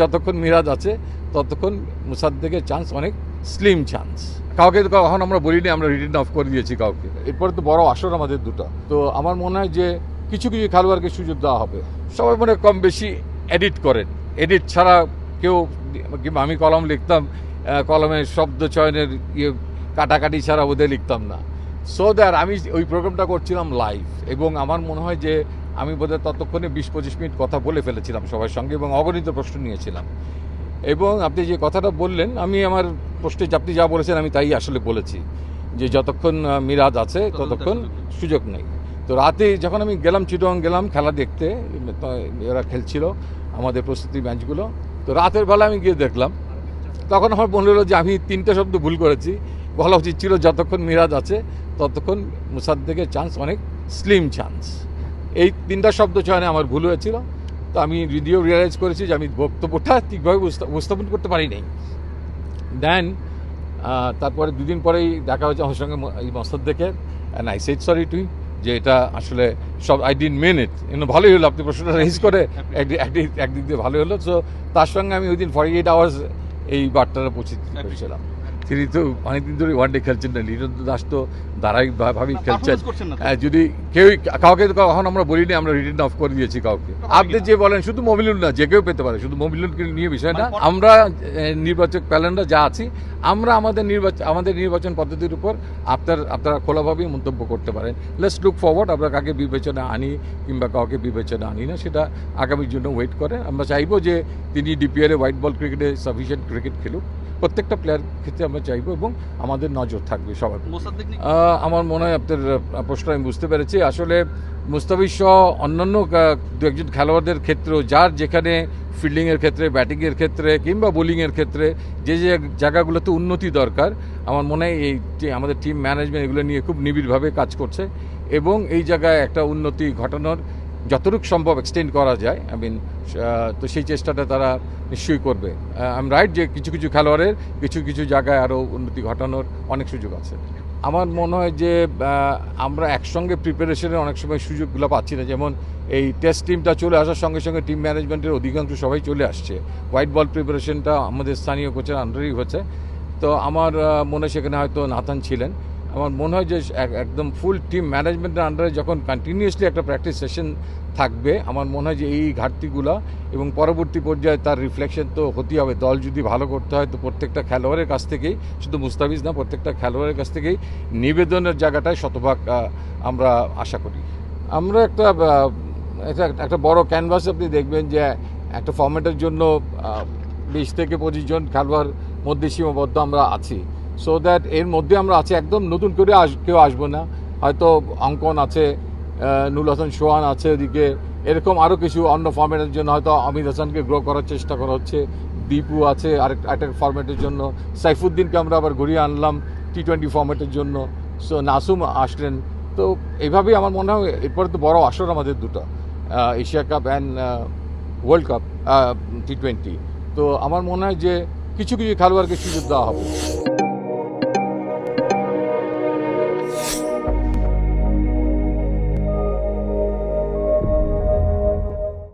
যতক্ষণ মিরাজ আছে ততক্ষণ মুসাদ্দেকের চান্স অনেক স্লিম চান্স। কাউকে তো এখন আমরা বলিনি, আমরা রিটার্ন অফ করে দিয়েছি কাউকে। এরপরে তো বড় আসর আমাদের দুটো। তো আমার মনে হয় যে কিছু কিছু খেলোয়াড়কে সুযোগ দেওয়া হবে। সবাই মনে কম বেশি এডিট করেন, এডিট ছাড়া কেউ, কিংবা আমি কলম লিখতাম, কলমের শব্দ চয়নের কাটাকাটি ছাড়া ওদের লিখতাম না। সো দ্যাট আমি ওই প্রোগ্রামটা করছিলাম লাইভ, এবং আমার মনে হয় যে আমি বোধহয় ততক্ষণে 20-25 মিনিট কথা বলে ফেলেছিলাম সবার সঙ্গে, এবং অগণিত প্রশ্ন নিয়েছিলাম। এবং আপনি যে কথাটা বললেন, আমি আমার প্রশ্নে আপনি যা বলেছেন আমি তাই আসলে বলেছি, যে যতক্ষণ মিরাজ আছে ততক্ষণ সুযোগ নেই। তো রাতে যখন আমি গেলাম, চিটগাং গেলাম খেলা দেখতে, এরা খেলছিল আমাদের প্রস্তুতি ম্যাচগুলো, তো রাতের বেলা আমি গিয়ে দেখলাম, তখন আমার মনে হলো যে আমি 3টে শব্দ ভুল করেছি। বলা উচিত ছিল যতক্ষণ মিরাজ আছে ততক্ষণ মুসাদ্দেকের চান্স অনেক স্লিম চান্স। এই 3টা শব্দ চয়নে আমার ভুল হয়েছিল। তো আমি ভিডিও রিয়েলাইজ করেছি যে আমি বক্তব্যটা ঠিকভাবে উপস্থাপন করতে পারি নাই। দেন তারপরে 2 দিন পরেই দেখা হয়েছে আমার সঙ্গে এই মোসাদ্দেকের, and I said sorry too, যে এটা আসলে সব আই ডিডন্ট মিন ইট। ভালোই হলো আপনি প্রশ্নটা রেজ করে, একদিক দিয়ে ভালোই হলো। সো তার সঙ্গে আমি ওই দিন 48 আওয়ার্স এই বার্তাটা পৌঁছে করেছিলাম। তিনি তো অনেকদিন ধরে ওয়ানডে খেলছেন না, লিটন দাস তো ধারাবাহিকভাবেই খেলছেন। যদি কাউকে তো এখন আমরা বলিনি, আমরা রিটার্ন অফ করে দিয়েছি কাউকে। আপনি যে বলেন শুধু মমিনুল না, যে কেউ পেতে পারে, শুধু মমিনুলকে নিয়ে বিষয় না। আমরা নির্বাচক প্যানেলরা যা আছি, আমরা আমাদের নির্বাচন পদ্ধতির উপর আপনারা খোলাভাবেই মন্তব্য করতে পারেন। Let's look forward. আমরা কাকে বিবেচনা আনি কিংবা কাউকে বিবেচনা আনি না, সেটা আগামীর জন্য ওয়েট করে। আমরা চাইবো যে তিনি ডিপিএলে হোয়াইট বল ক্রিকেটে সাফিসিয়েন্ট ক্রিকেট খেলুক, প্রত্যেকটা প্লেয়ার ক্ষেত্রে আমরা চাইবো, এবং আমাদের নজর থাকবে সবার। আমার মনে হয় আপনার প্রশ্ন আমি বুঝতে পেরেছি। আসলে মুস্তাফিজ সহ অন্যান্য 2-1 খেলোয়াড়দের ক্ষেত্রেও, যার যেখানে ফিল্ডিংয়ের ক্ষেত্রে, ব্যাটিংয়ের ক্ষেত্রে কিংবা বোলিংয়ের ক্ষেত্রে যে যে জায়গাগুলোতে উন্নতি দরকার, আমার মনে হয় এই যে আমাদের টিম ম্যানেজমেন্ট এগুলো নিয়ে খুব নিবিড়ভাবে কাজ করছে, এবং এই জায়গায় একটা উন্নতি ঘটানোর যতটুকু সম্ভব এক্সটেন্ড করা যায়, তো সেই চেষ্টাটা তারা নিশ্চয়ই করবে। আই এম রাইট যে কিছু কিছু খেলোয়াড়ের কিছু জায়গায় আরও উন্নতি ঘটানোর অনেক সুযোগ আছে। আমার মনে হয় যে আমরা একসঙ্গে প্রিপারেশনের অনেক সময় সুযোগগুলো পাচ্ছি না। যেমন এই টেস্ট টিমটা চলে আসার সঙ্গে সঙ্গে টিম ম্যানেজমেন্টের অধিকাংশ সবাই চলে আসছে। হোয়াইট বল প্রিপারেশনটা আমাদের স্থানীয় কোচের আন্ডারেই হচ্ছে। তো আমার মনে হয় সেখানে হয়তো নাথান ছিলেন। আমার মনে হয় যে একদম ফুল টিম ম্যানেজমেন্টের আন্ডারে যখন কন্টিনিউয়াসলি একটা প্র্যাকটিস সেশন থাকবে, আমার মনে হয় যে এই ঘাটতিগুলো এবং পরবর্তী পর্যায়ে তার রিফ্লেকশন তো হতেই হবে। দল যদি ভালো করতে হয় তো প্রত্যেকটা খেলোয়াড়ের কাছ থেকেই, শুধু মুস্তাফিজ না, প্রত্যেকটা খেলোয়াড়ের কাছ থেকেই নিবেদনের জায়গাটায় শতভাগ আমরা আশা করি। আমরা একটা বড় ক্যানভাসে আপনি দেখবেন যে একটা ফর্মেটের জন্য 20 থেকে 25 জন খেলোয়াড় মধ্যে সীমাবদ্ধ আমরা আছি। সো দ্যাট এর মধ্যে আমরা আছি, একদম নতুন করে কেউ আসবো না। হয়তো অঙ্কন আছে, নুল হাসান সোহান আছে ওদিকে, এরকম আরও কিছু অন্য ফর্মেটের জন্য হয়তো অমিত হাসানকে গ্রো করার চেষ্টা করা হচ্ছে। দীপু আছে আরেকটা ফর্মেটের জন্য, সাইফুদ্দিনকে আমরা আবার ঘুরিয়ে আনলাম T20 ফর্মেটের জন্য। সো নাসুম আসলেন। তো এইভাবেই আমার মনে হয় এরপরে তো বড় আসর আমাদের দুটো, Asia cup and world cup T20। তো আমার মনে হয় যে কিছু কিছু খেলোয়াড়কে সুযোগ দেওয়া হবে।